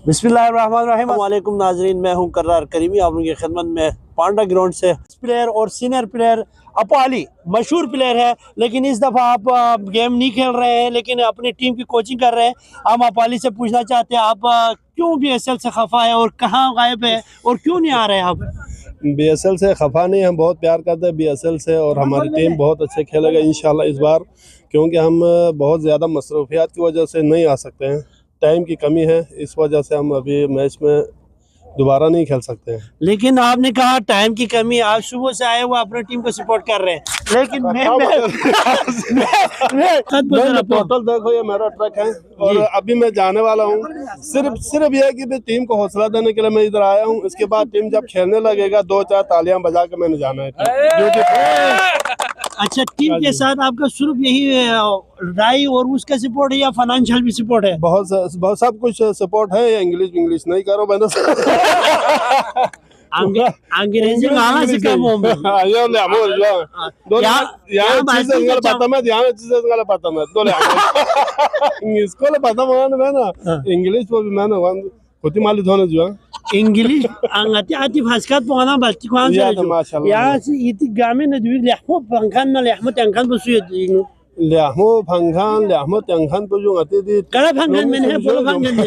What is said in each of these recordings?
बिस्मिल्लाहिर्रहमानिर्रहीम। वालेकुम नाजरीन, मैं हूं कर्रार करीमी, आप लोगों की खिदमत में पांडा ग्राउंड से। प्लेयर और सीनियर प्लेयर अपू अली मशहूर प्लेयर है, लेकिन इस दफ़ा आप गेम नहीं खेल रहे हैं, लेकिन अपनी टीम की कोचिंग कर रहे हैं। हम अपू अली से पूछना चाहते हैं, आप क्यों बीएसएल से खफा है और कहाँ गायब है और क्यों नहीं आ रहे हैं आप? बीएसएल से खफा नहीं, हम बहुत प्यार करते हैं बीएसएल से और हमारी टीम बहुत अच्छे खेलेगा इंशाल्लाह इस बार, क्योंकि हम बहुत ज़्यादा मसरूफियात की वजह से नहीं आ सकते हैं। टाइम की कमी है, इस वजह से हम अभी मैच में दोबारा नहीं खेल सकते हैं। लेकिन आपने कहा टाइम की कमी, आज सुबह से आए हुए अपनी टीम को सपोर्ट कर रहे हैं, लेकिन मैं टोटल देखो ये मेरा ट्रक है और अभी मैं जाने वाला हूँ। सिर्फ ये है कि टीम को हौसला देने के लिए मैं इधर आया हूँ। इसके बाद टीम जब खेलने लगेगा 2-4 तालियां बजा के मैंने जाना है। अच्छा, टीम के साथ आपका सिर्फ यही राय और उसका सपोर्ट है या फाइनेंशियल भी सपोर्ट है? बहुत सब कुछ सपोर्ट है। इंग्लिश नहीं करो मैंने अंग्रेजी आना से कम हो इंग्लिश खुद माली धोने जो English angati ati faskat pona balti kwanza ya si iti game na duwi lehmo pangkan na lehmo tangkan busu yedi lehmo tangkan busu ngati di kala pangkan men hai bolo pangkan ni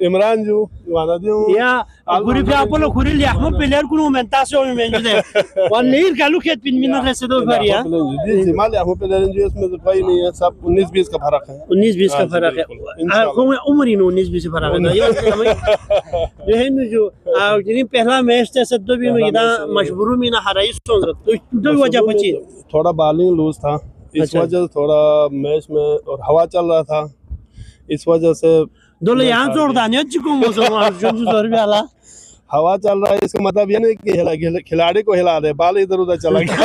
Imran जो वाला दियो या गुरी पे आपलो खुरी ले हम player को मेंटासो में जुदे वन लीर कालू खेत पिन मिनट से दो फरिया जी माल हम प्लेयर जो इसमें तो कोई नहीं है, सब 19-20 का फर्क है। 19-20 का फर्क है, उम्र ही 19-20 फर्क है। जो है जो जिन पहला मैच थे सद्दो भी इदा मशहूर में ना हराई सोच तो वजह बची थोड़ा बॉलिंग लूज था, इस वजह से थोड़ा मैच में और हवा चल रहा था, इस वजह से दोले यहाँ जोरदार हवा चल रहा है। इसका मतलब ये नहीं कि खिलाड़ी को हिला दे, बाल इधर उधर चला गया।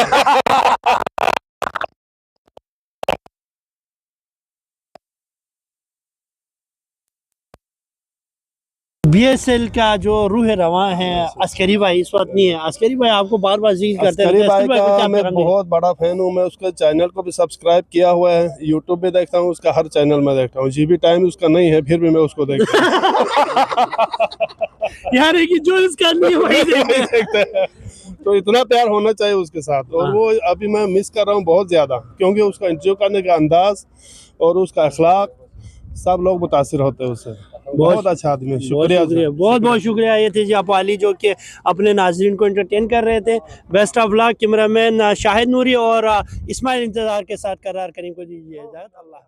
बीएसएल का जो रूह रवां है अस्करी भाई इस वक्त नहीं है। अस्करी भाई आपको बार बार जिक्र करते हैं, अस्करी भाई का मैं बहुत बड़ा फैन हूँ। मैं उसके चैनल को भी सब्सक्राइब किया हुआ है, यूट्यूब पे देखता हूँ, उसका हर चैनल में देखता हूँ। जीबी टाइम उसका नहीं है, फिर भी मैं उसको देखता हूँ। यार कि जो इसका नहीं वही देखते हैं। तो इतना प्यार होना चाहिए उसके साथ, और वो अभी मैं मिस कर रहा हूँ बहुत ज्यादा, क्योंकि उसका इंटरव्यू करने का अंदाज और उसका अखलाक सब लोग मुतासिर होते हैं उससे। बहुत अच्छा आदमी है, शुक्रिया, बहुत शुक्रिया। ये थे जी अपू अली जो कि अपने नाजरीन को एंटरटेन कर रहे थे। Best of luck. Cameraman Shahid Noori और इस्माइल इंतजार के साथ कर्रार करीम को दीजिए इजाज़त। अल्लाह।